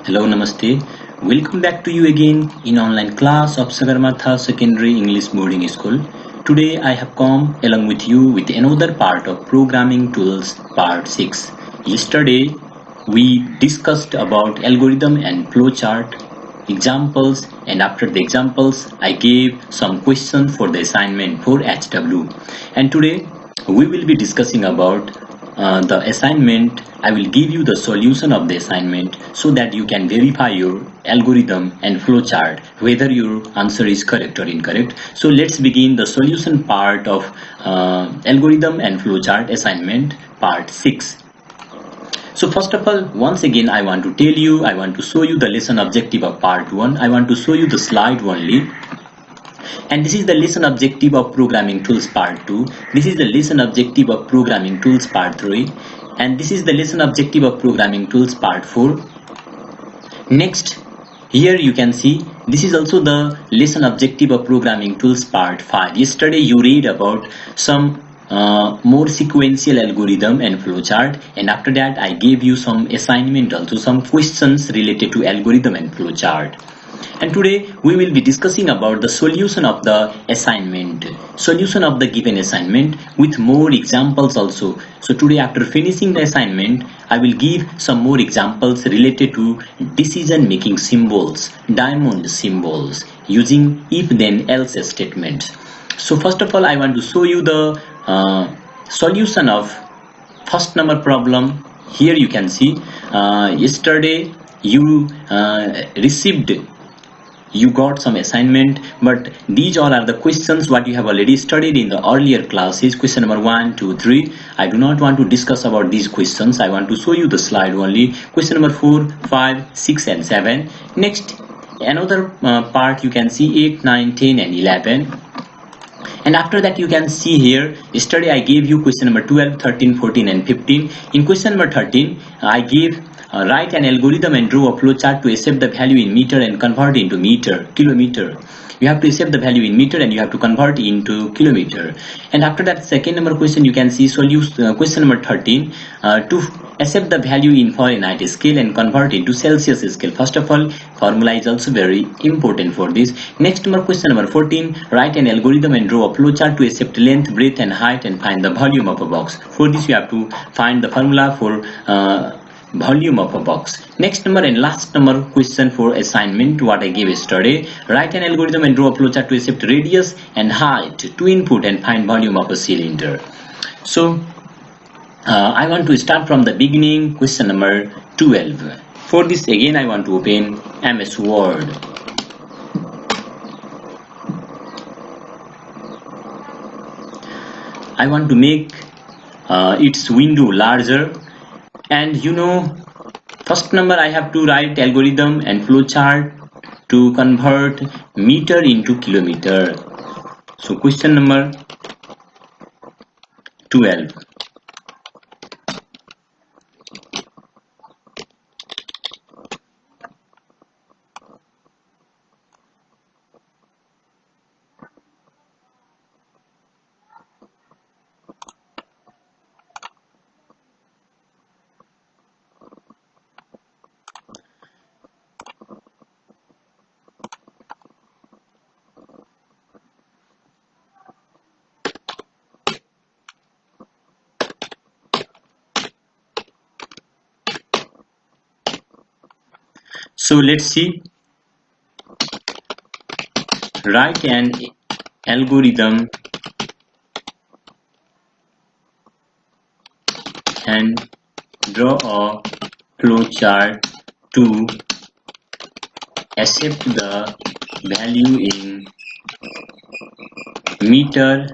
Hello, Namaste. Welcome back to you again in online class of Sagarmatha Secondary English Boarding School. Today I have come along with you with another part of Programming Tools Part 6. Yesterday we discussed about algorithm and flowchart examples, and after the examples I gave some questions for the assignment for HW. And today we will be discussing about the assignment. I will give you the solution of the assignment so that you can verify your algorithm and flowchart whether your answer is correct or incorrect. So let's begin the solution part of algorithm and flowchart assignment part 6. So first of all, once again I want to show you the lesson objective of part 1. I want to show you the slide only. And this is the lesson objective of Programming Tools Part 2. This is the lesson objective of Programming Tools Part 3. And this is the lesson objective of Programming Tools Part 4. Next, here you can see this is also the lesson objective of Programming Tools Part 5. Yesterday you read about some more sequential algorithm and flowchart, and after that I gave you some assignment, also some questions related to algorithm and flowchart. And today we will be discussing about the solution of the assignment, solution of the given assignment with more examples also. So today, after finishing the assignment, I will give some more examples related to decision making symbols, diamond symbols, using if then else statements. So first of all, I want to show you the solution of first number problem. Here you can see yesterday you got some assignment, but these all are the questions what you have already studied in the earlier classes. Question number 1, 2, 3. I do not want to discuss about these questions. I want to show you the slide only. Question number 4, 5, 6 and 7. Next, another part you can see 8, 9, 10 and 11. And after that you can see here, yesterday I gave you question number 12, 13, 14 and 15. In question number 13, I gave write an algorithm and draw a flowchart to accept the value in meter and convert into kilometer. You have to accept the value in meter and you have to convert into kilometer. And after that, second number question you can see question number 13 to accept the value in Fahrenheit scale and convert into Celsius scale. First of all, formula is also very important for this. Next number, question number 14, write an algorithm and draw a flowchart to accept length, breadth and height and find the volume of a box. For this you have to find the formula for volume of a box. Next number and last number question for assignment what I gave yesterday, write an algorithm and draw a flowchart to accept radius and height to input and find volume of a cylinder. So I want to start from the beginning, question number 12. For this again I want to open MS Word. I want to make its window larger. And you know, first number I have to write algorithm and flowchart to convert meter into kilometer. So question number 12. So let's see. Write an algorithm and draw a flowchart to accept the value in meter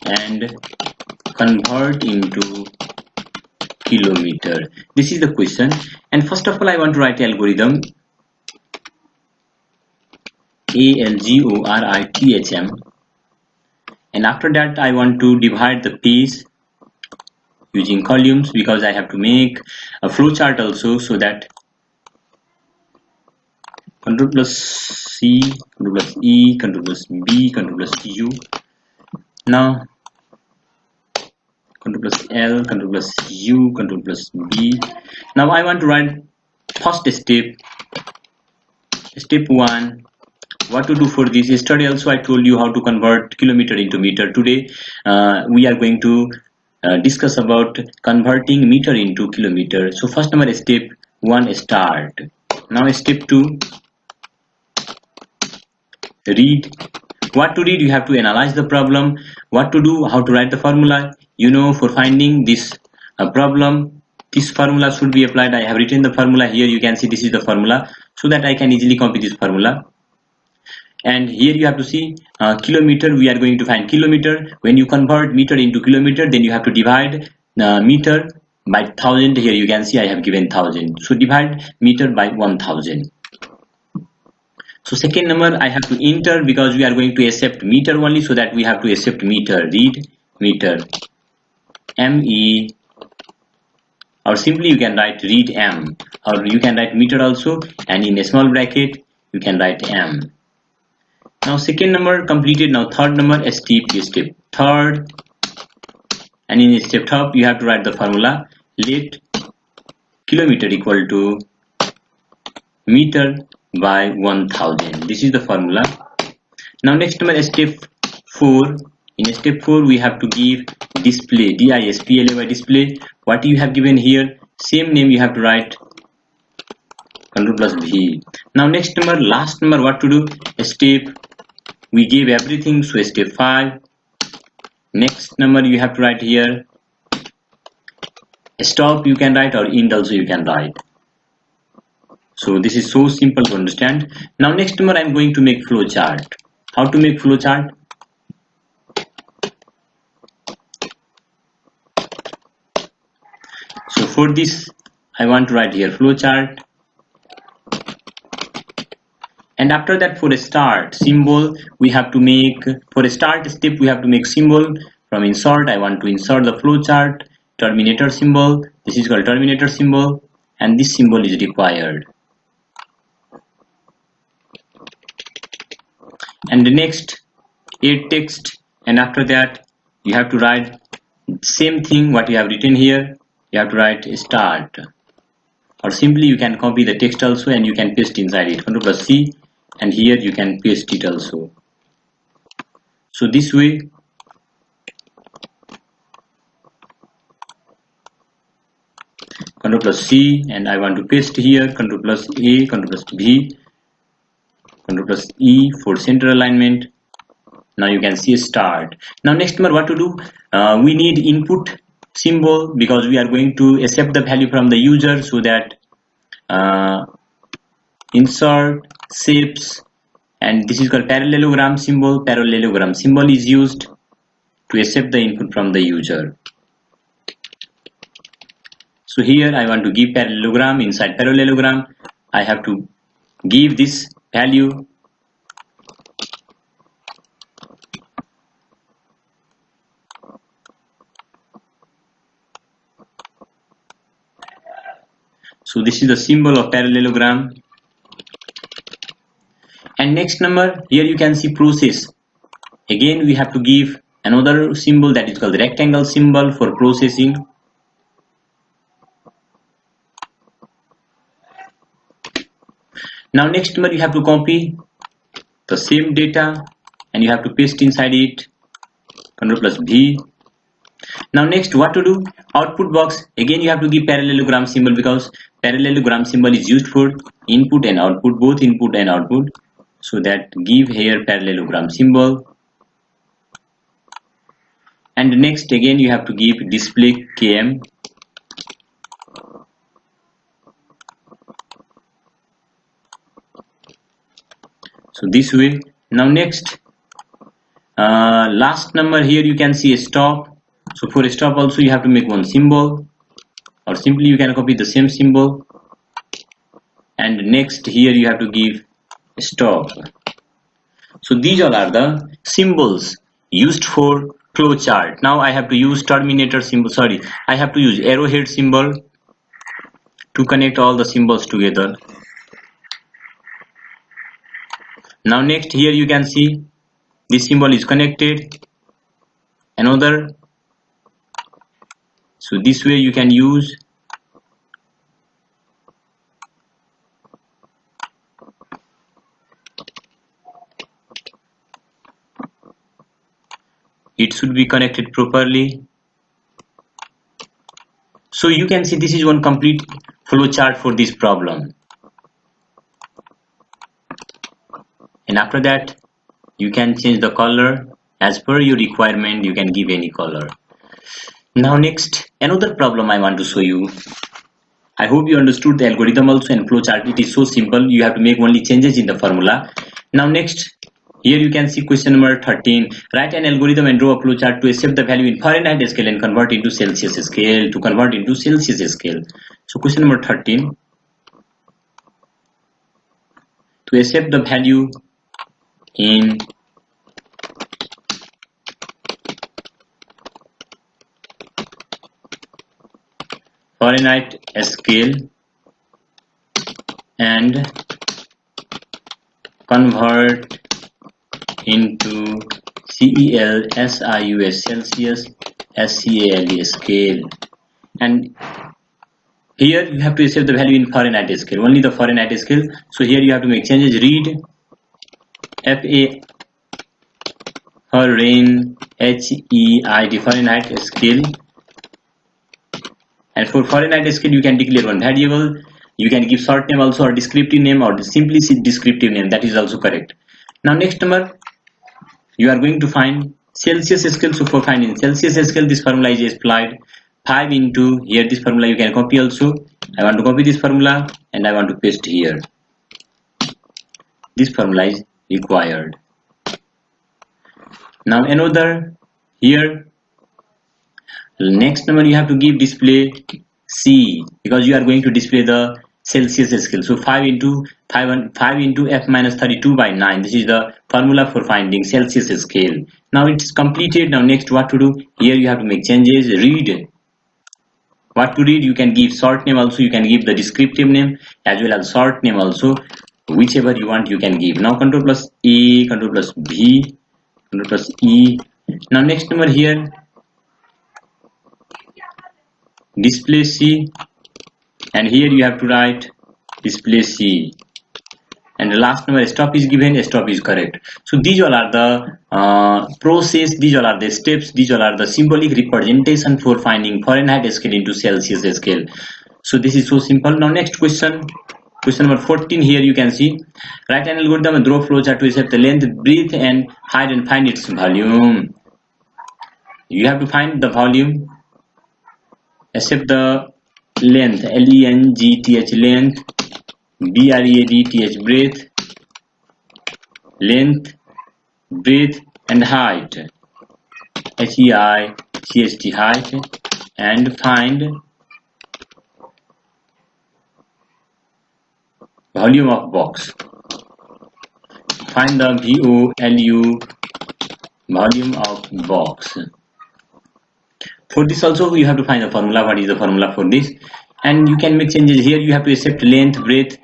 and convert into kilometer. This is the question. And first of all, I want to write algorithm algorithm, and after that I want to divide the piece using columns because I have to make a flowchart also, so that Ctrl plus C, Ctrl plus E, Ctrl plus B, Ctrl plus U. Now Ctrl plus L, Ctrl plus U, Ctrl plus B. Now I want to write First step 1, what to do for this. Yesterday also I told you how to convert kilometer into meter. Today we are going to discuss about converting meter into kilometer. So first number, step 1, start. Now step 2, read. What to read? You have to analyze the problem. What to do? How to write the formula. You know, for finding this problem, this formula should be applied. I have written the formula here. You can see this is the formula, so that I can easily copy this formula. And here you have to see kilometer. We are going to find kilometer. When you convert meter into kilometer, then you have to divide meter by 1000. Here you can see I have given 1000. So divide meter by 1000. So second number I have to enter, because we are going to accept meter only, so that we have to accept meter. Read meter, ME, or simply you can write read M, or you can write meter also, and in a small bracket you can write M. Now second number completed. Now third number, step third, and in step third you have to write the formula. Let kilometer equal to meter by 1000. This is the formula. Now next number, step 4. In step 4 we have to give display, display. Display. What you have given here, same name you have to write, Ctrl+V. Now next number, last number, what to do? Step, we gave everything, so step 5. Next number you have to write here stop, you can write, or end also you can write. So this is so simple to understand. Now next number I am going to make flow chart. How to make flow chart? So for this I want to write here flow chart, and after that, for a start symbol we have to make, for a start step we have to make symbol. From insert I want to insert the flow chart, terminator symbol. This is called terminator symbol, and this symbol is required. And the next, add text, and after that you have to write same thing what you have written here. You have to write start, or simply you can copy the text also and you can paste inside it. Ctrl+C, and here you can paste it also. So this way Ctrl+C, and I want to paste here, Ctrl+A, Ctrl+V, Ctrl+E for center alignment. Now you can see start. Now next number, what to do? We need input symbol, because we are going to accept the value from the user, so that insert shapes, and this is called parallelogram symbol. Parallelogram symbol is used to accept the input from the user. So here I want to give parallelogram. Inside parallelogram I have to give this value. So this is the symbol of parallelogram. And next number, here you can see process. Again we have to give another symbol, that is called the rectangle symbol for processing. Now next number, you have to copy the same data and you have to paste inside it. Ctrl+V. Now next, what to do? Output box. Again you have to give parallelogram symbol, because parallelogram symbol is used for input and output, both input and output. So that give here parallelogram symbol. And next, again you have to give display KM. So this way. Now next, last number, here you can see a stop. So for a stop also you have to make one symbol, or simply you can copy the same symbol. And next, here you have to give a stop. So these all are the symbols used for flow chart. Now I have to use terminator symbol, I have to use arrowhead symbol to connect all the symbols together. Now next, here you can see this symbol is connected, another. So this way you can use. it should be connected properly. So you can see this is one complete flow chart for this problem. And after that, you can change the color as per your requirement. You can give any color. Now next, another problem I want to show you. I hope you understood the algorithm also and flowchart. It is so simple. You have to make only changes in the formula. Now next, here you can see question number 13. Write an algorithm and draw a flowchart to accept the value in Fahrenheit scale and convert into Celsius scale. To convert into Celsius scale. So question number 13. To accept the value in Fahrenheit scale and convert into CELSIUS Celsius SCALE scale, and here you have to accept the value in Fahrenheit scale, only the Fahrenheit scale. So here you have to make changes. Read FA Fahrenheit scale, and for Fahrenheit scale you can declare one variable. You can give short name also or descriptive name or simply descriptive name, that is also correct. Now next number, you are going to find Celsius scale. So for finding Celsius scale, this formula is applied. 5 into here, this formula you can copy also. I want to copy this formula and I want to paste here. This formula is required. Now another here, next number you have to give display C, because you are going to display the Celsius scale. So 5 into f minus 32 by 9. This is the formula for finding Celsius scale. Now it's completed. Now next, what to do? Here you have to make changes. Read. What to read? You can give short name also. You can give the descriptive name as well as short name also. Whichever you want, you can give. Now Control plus A, Control plus B, Control plus E. Now next number here, display C, and here you have to write display C, and the last number stop is given, stop is correct. So these all are the process, these all are the steps, these all are the symbolic representation for finding Fahrenheit scale into Celsius scale. So this is so simple. Now next question, question number 14. Here you can see, write an algorithm and draw flowchart to accept the length, breadth and height and find its volume. You have to find the volume, accept the length, LENGTH length, BREADTH breadth, length, breadth and height, HEICHT height, and find volume of box. Find the VOLU, volume of box. For this also you have to find the formula. What is the formula for this? And you can make changes. Here you have to accept length, breadth,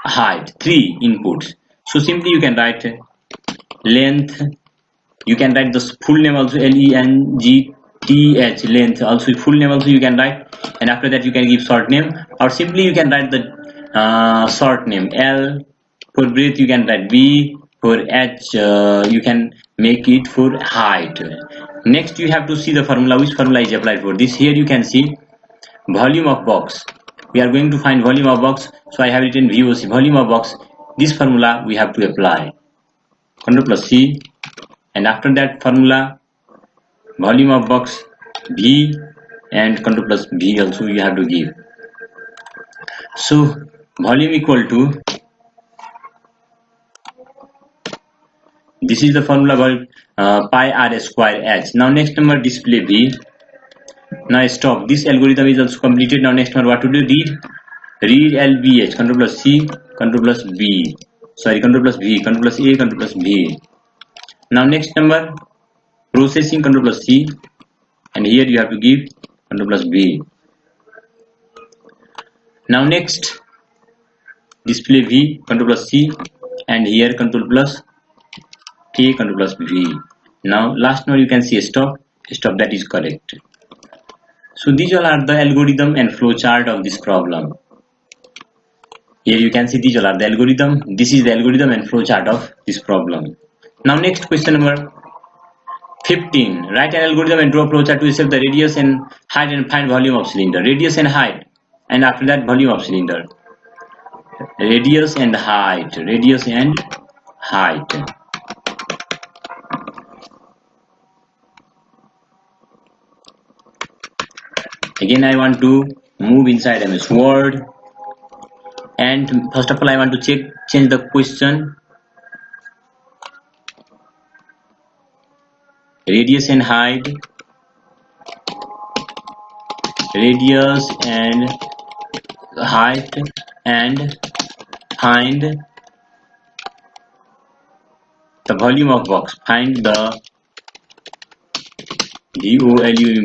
height, 3 inputs. So simply you can write length. You can write the full name also, LENGTH length. Also full name also you can write, and after that you can give short name, or simply you can write the short name. L for breadth you can write B. For H you can make it for height. Next you have to see the formula, which formula is applied for this. Here you can see volume of box. We are going to find volume of box, so I have written VOC, volume of box. This formula we have to apply. Control plus C, and after that formula, volume of box V, and Control plus V also you have to give. So volume equal to, this is the formula called pi r square h. Now next number, display V. Now stop. This algorithm is also completed. Now next one, what to do? Read LBH, Control plus C, Control plus B. Sorry, Control plus V, Control plus A, Control plus V. Now next number, processing, Control plus C, and here you have to give Control plus B. Now next, display V, Control plus C, and here Control plus A, Control plus V. Now last one you can see stop, that is correct. So these all are the algorithm and flow chart of this problem. Here you can see these all are the algorithm. This is the algorithm and flow chart of this problem. Now next question number 15. Write an algorithm and draw a flowchart to set the radius and height and find volume of cylinder. Radius and height, and after that volume of cylinder. Radius and height. Radius and height. Again, I want to move inside MS Word, and first of all I want to change the question. Radius and height. Radius and height, and find the volume of box. Find the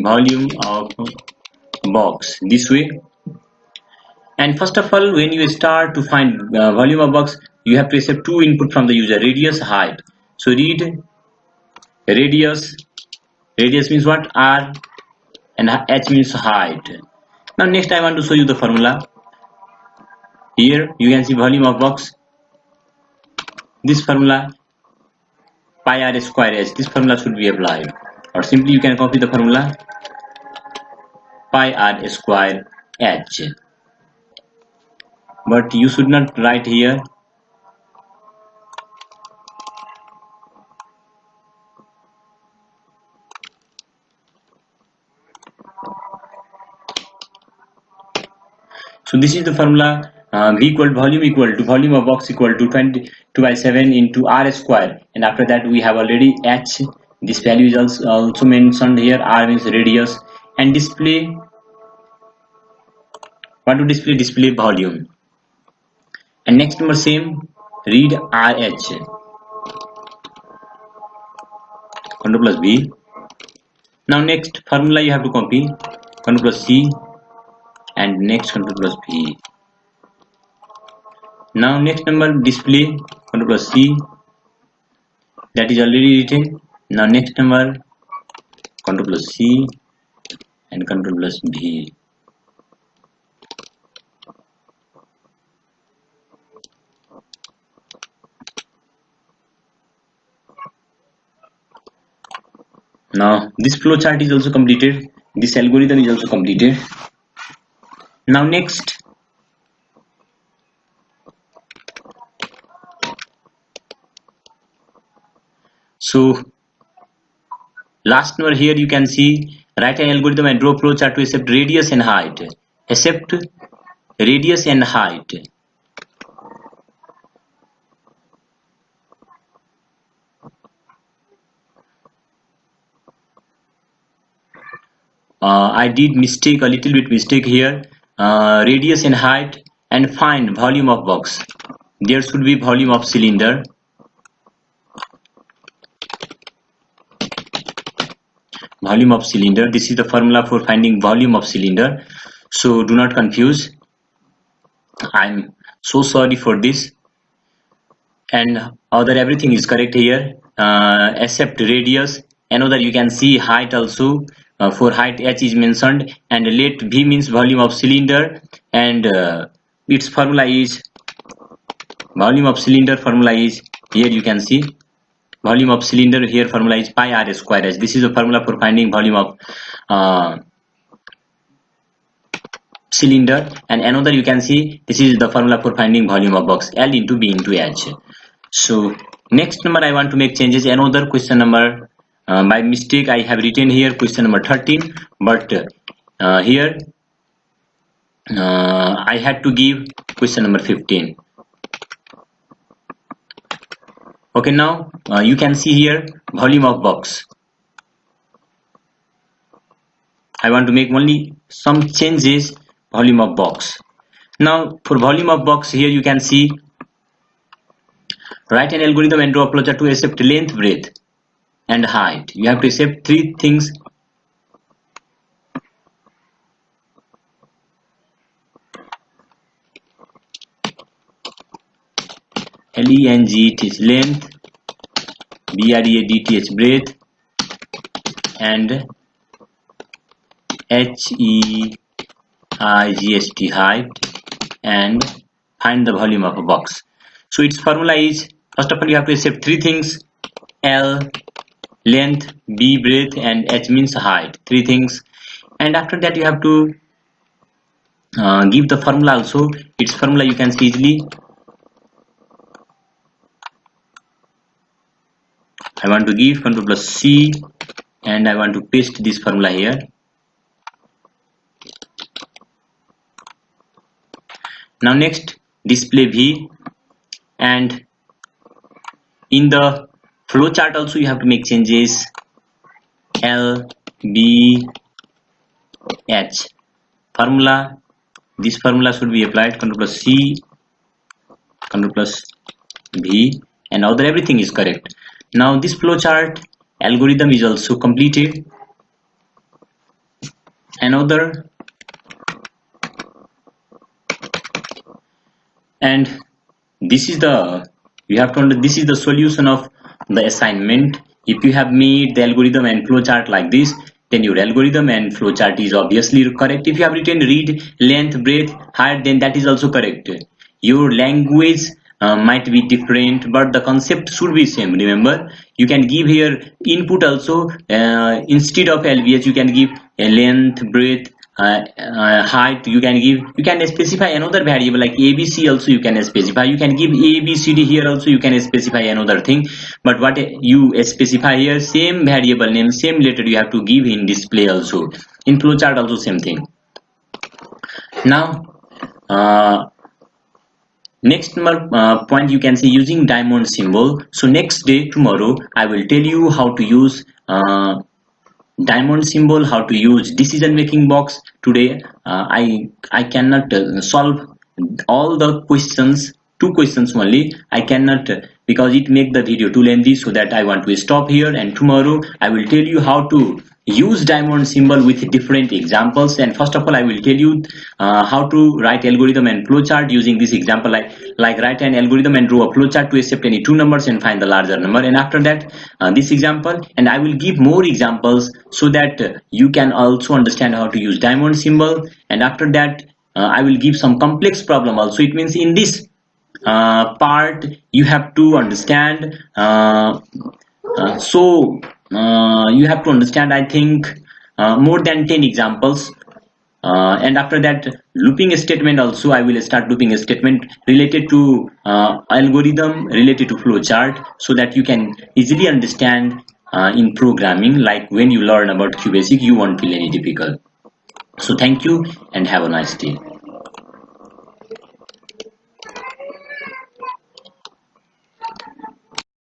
volume of box, this way. And first of all, when you start to find volume of box, you have to accept two input from the user: radius, height. So read radius. Radius means what? R, and h means height. Now next I want to show you the formula. Here you can see volume of box. This formula, pi r square h, this formula should be applied, or simply you can copy the formula, pi r square h, but you should not write here. So this is the formula. V equal volume of box equal to 22/7 into r square, and after that we have already h. This value is also mentioned here. R means radius, and display. What to display? Display volume. And next number same. Read RH. Control plus V. Now next formula you have to copy. Control plus C, and next Control plus V. Now next number display, Control plus C, that is already written. Now next number Control plus C and Control plus V. Now this flow chart is also completed. This algorithm is also completed. Now next, so last number here you can see, write an algorithm and draw flow chart to accept radius and height. Accept radius and height. I did mistake, a little bit mistake here. Radius and height, and find volume of box. There should be volume of cylinder. Volume of cylinder. This is the formula for finding volume of cylinder. So do not confuse. I'm so sorry for this. And other everything is correct here. Except radius. Another you can see height also. For height h is mentioned, and let v means volume of cylinder, and its formula is volume of cylinder. Formula is here, you can see volume of cylinder here. Formula is pi r square h. This is the formula for finding volume of cylinder. And another you can see, this is the formula for finding volume of box, L into B into H. So next number I want to make changes. Another question number. By mistake I have written here question number 13, but here I had to give question number 15. Okay, now you can see here volume of box. I want to make only some changes. Volume of box. Now for volume of box, here you can see, write an algorithm and draw a flowchart to accept length, breadth and height. You have to accept three things. LENGT length, BREADT breadth, and HEIGST height, and find the volume of a box. So its formula is, first of all you have to accept three things: L, length, B breadth, and H means height. Three things. And after that you have to give the formula also. Its formula you can see easily. I want to give Ctrl plus C and I want to paste this formula here. Now next, display V, and in the flow chart also you have to make changes. L, B, H formula. This formula should be applied. Ctrl plus C, Ctrl plus V, and other everything is correct. Now this flow chart algorithm is also completed. Another, and this is the, you have to, this is the solution of the assignment. If you have made the algorithm and flow chart like this, then your algorithm and flow chart is obviously correct. If you have written read, length, breadth, height, then that is also correct. Your language might be different, but the concept should be same. Remember, you can give here input also. Instead of LVH, you can give a length, breadth, height. You can specify another variable like ABC also. You can specify. You can give ABCD here also. You can specify another thing. But what you specify here, same variable name, same letter you have to give in display also. In flowchart also same thing. Now. Next point you can say using diamond symbol. So next day, tomorrow, I will tell you how to use diamond symbol, how to use decision making box. Today I cannot solve all the questions, 2 questions only. I cannot because it make the video too lengthy, so that I want to stop here, and tomorrow I will tell you how to use diamond symbol with different examples. And first of all, I will tell you how to write algorithm and flowchart using this example, like write an algorithm and draw a flowchart to accept any 2 numbers and find the larger number. And after that, this example, and I will give more examples so that you can also understand how to use diamond symbol. And after that, I will give some complex problem also. It means in this part you have to understand. You have to understand, I think, more than 10 examples. And after that, looping statement also. I will start looping statement related to algorithm, related to flowchart, so that you can easily understand in programming. Like when you learn about QBasic, you won't feel any difficult. So thank you and have a nice day.